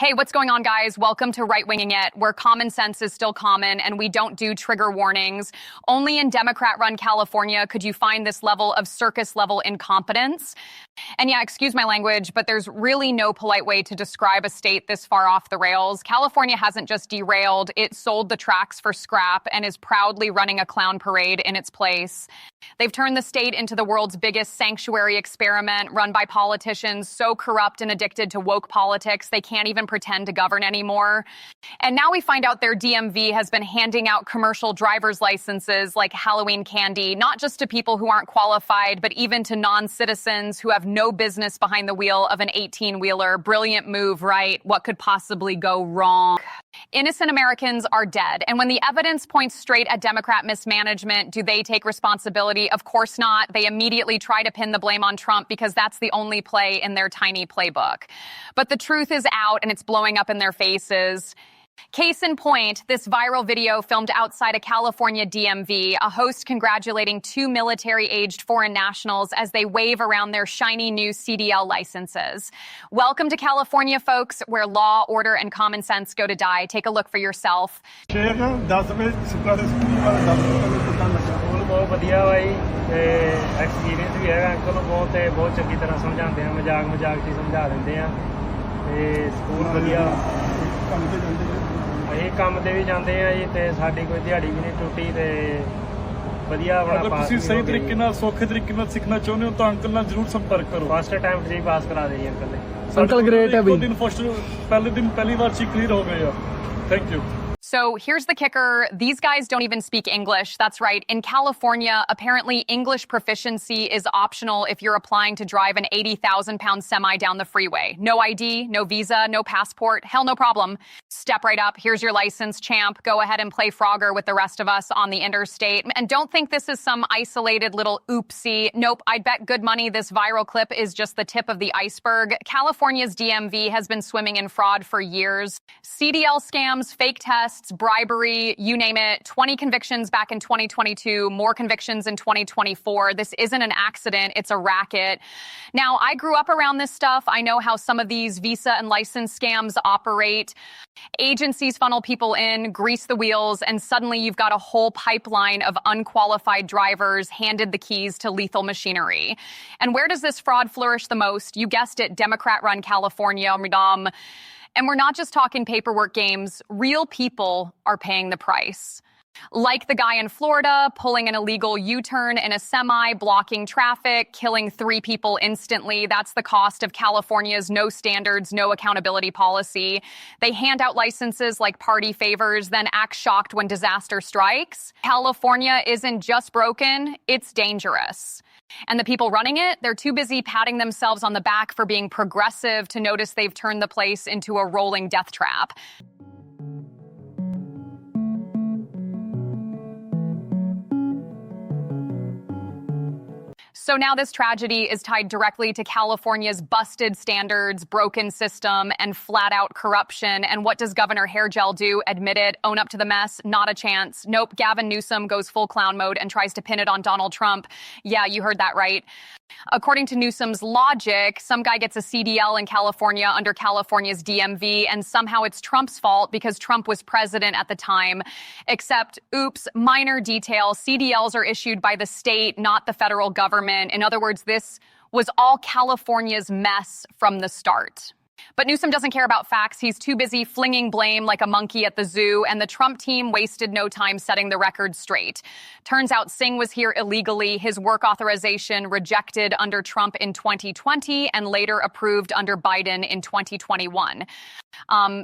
Hey, what's going on, guys? Welcome to Right Winging It, where common sense is still common and we don't do trigger warnings. Only in Democrat-run California could you find this level of circus-level incompetence. And yeah, excuse my language, but there's really no polite way to describe a state this far off the rails. California hasn't just derailed, it sold the tracks for scrap and is proudly running a clown parade in its place. They've turned the state into the world's biggest sanctuary experiment run by politicians so corrupt and addicted to woke politics they can't even pretend to govern anymore. And now we find out their DMV has been handing out commercial driver's licenses like Halloween candy, not just to people who aren't qualified, but even to non-citizens who have no business behind the wheel of an 18-wheeler. Brilliant move, right? What could possibly go wrong? Innocent Americans are dead. And when the evidence points straight at Democrat mismanagement, do they take responsibility? Of course not. They immediately try to pin the blame on Trump because that's the only play in their tiny playbook. But the truth is out and it's blowing up in their faces. Case in point, this viral video filmed outside a California DMV, a host congratulating two military-aged foreign nationals as they wave around their shiny new CDL licenses. Welcome to California, folks, where law, order, and common sense go to die. Take a look for yourself. ਬਹੁਤ ਵਧੀਆ ਬਾਈ ਤੇ experience ਵੀ ਹੈਗਾ uncle ਨੂੰ ਬਹੁਤ ਚੰਗੀ ਤਰ੍ਹਾਂ ਸਮਝਾਉਂਦੇ ਆ ਮਜ਼ਾਕ 'ਚ ਸਮਝਾ ਦਿੰਦੇ ਆ ਤੇ ਸਕੂਲ ਵਧੀਆ ਇਹ ਕੰਮ ਤੇ ਵੀ ਜਾਂਦੇ ਆ ਜੀ ਤੇ ਸਾਡੀ ਕੋਈ ਦਿਹਾੜੀ ਵੀ ਨਹੀਂ ਟੁੱਟੀ ਤੇ ਵਧੀਆ ਆਪਣਾ ਅਗਰ ਤੁਸੀਂ ਸਹੀ ਤਰੀਕੇ ਨਾਲ ਸੌਖੇ ਤਰੀਕੇ ਨਾਲ ਸਿੱਖਣਾ ਚਾਹੁੰਦੇ ਹੋ ਤਾਂ ਅੰਕਲ ਨਾਲ ਜ਼ਰੂਰ ਸੰਪਰਕ ਕਰੋ ਫਸਟ ਟਾਈਮ ਫ੍ਰੀ ਪਾਸ ਕਰਾ ਦੇ ਜੀ ਅੰਕਲ ਨੇ ਅੰਕਲ ਗ੍ਰੇਟ ਹੈ ਬਈ ਪਹਿਲੇ ਦਿਨ ਪਹਿਲੀ ਵਾਰ ਚ ਕਲੀਅਰ ਹੋ ਗਏ ਆ thank you So here's the kicker. These guys don't even speak English. That's right. In California, apparently English proficiency is optional if you're applying to drive an 80,000-pound semi down the freeway. No ID, no visa, no passport. Hell, no problem. Step right up. Here's your license, champ. Go ahead and play Frogger with the rest of us on the interstate. And don't think this is some isolated little oopsie. Nope. I'd bet good money this viral clip is just the tip of the iceberg. California's DMV has been swimming in fraud for years. CDL scams, fake tests, bribery, you name it. 20 convictions back in 2022, more convictions in 2024. This isn't an accident, it's a racket. Now, I grew up around this stuff. I know how some of these visa and license scams operate. Agencies funnel people in, grease the wheels, and suddenly you've got a whole pipeline of unqualified drivers handed the keys to lethal machinery. And where does this fraud flourish the most? You guessed it, Democrat-run California. And we're not just talking paperwork games. Real people are paying the price. Like the guy in Florida pulling an illegal U-turn in a semi, blocking traffic, killing 3 people instantly. That's the cost of California's no standards, no accountability policy. They hand out licenses like party favors, then act shocked when disaster strikes. California isn't just broken, it's dangerous. And the people running it, they're too busy patting themselves on the back for being progressive to notice they've turned the place into a rolling death trap. So now this tragedy is tied directly to California's busted standards, broken system, and flat-out corruption. And what does Governor Hairgel do? Admit it? Own up to the mess? Not a chance. Nope, Gavin Newsom goes full clown mode and tries to pin it on Donald Trump. Yeah, you heard that right. According to Newsom's logic, some guy gets a CDL in California under California's DMV, and somehow it's Trump's fault because Trump was president at the time. Except, oops, minor detail, CDLs are issued by the state, not the federal government. In other words, this was all California's mess from the start. But Newsom doesn't care about facts. He's too busy flinging blame like a monkey at the zoo, and the Trump team wasted no time setting the record straight. Turns out Singh was here illegally, his work authorization rejected under Trump in 2020 and later approved under Biden in 2021.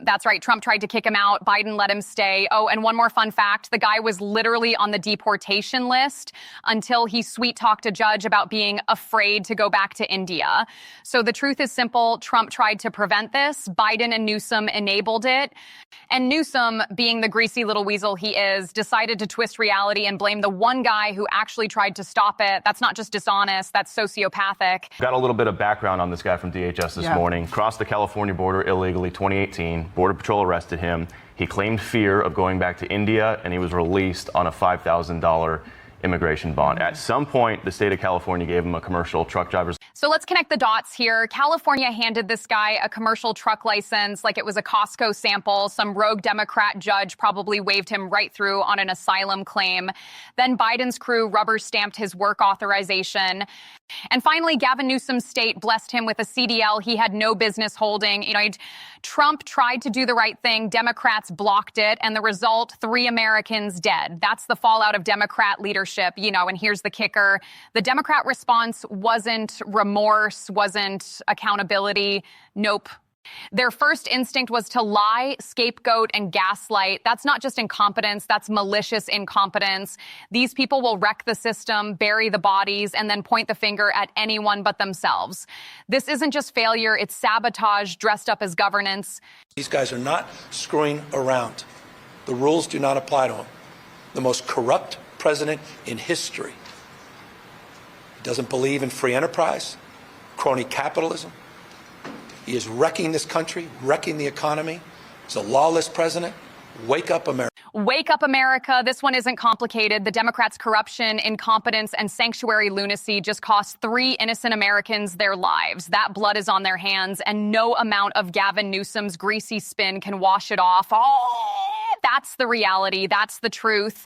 That's right, Trump tried to kick him out, Biden let him stay. Oh, and one more fun fact, the guy was literally on the deportation list until he sweet-talked a judge about being afraid to go back to India. So the truth is simple, Trump tried to prevent this. Biden and Newsom enabled it. And Newsom, being the greasy little weasel he is, decided to twist reality and blame the one guy who actually tried to stop it. That's not just dishonest, that's sociopathic. Got a little bit of background on this guy from DHS this morning. Crossed the California border illegally 2018. Border Patrol arrested him. He claimed fear of going back to India, and he was released on a $5,000 immigration bond. At some point, the state of California gave him a commercial truck driver's. So let's connect the dots here. California handed this guy a commercial truck license like it was a Costco sample. Some rogue Democrat judge probably waved him right through on an asylum claim. Then Biden's crew rubber stamped his work authorization. And finally, Gavin Newsom's state blessed him with a CDL he had no business holding. Trump tried to do the right thing. Democrats blocked it. And the result, 3 Americans dead. That's the fallout of Democrat leadership. And here's the kicker. The Democrat response wasn't remorse, wasn't accountability. Nope. Their first instinct was to lie, scapegoat, and gaslight. That's not just incompetence, that's malicious incompetence. These people will wreck the system, bury the bodies, and then point the finger at anyone but themselves. This isn't just failure, it's sabotage dressed up as governance. These guys are not screwing around. The rules do not apply to them. The most corrupt president in history. He doesn't believe in free enterprise, crony capitalism. He is wrecking this country, wrecking the economy. He's a lawless president. Wake up, America. Wake up, America. This one isn't complicated. The Democrats' corruption, incompetence, and sanctuary lunacy just cost 3 innocent Americans their lives. That blood is on their hands, and no amount of Gavin Newsom's greasy spin can wash it off. That's the reality. That's the truth.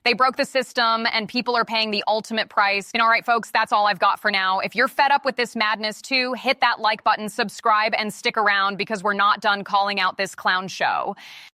They broke the system, and people are paying the ultimate price. All right, folks, that's all I've got for now. If you're fed up with this madness, too, hit that like button, subscribe, and stick around because we're not done calling out this clown show.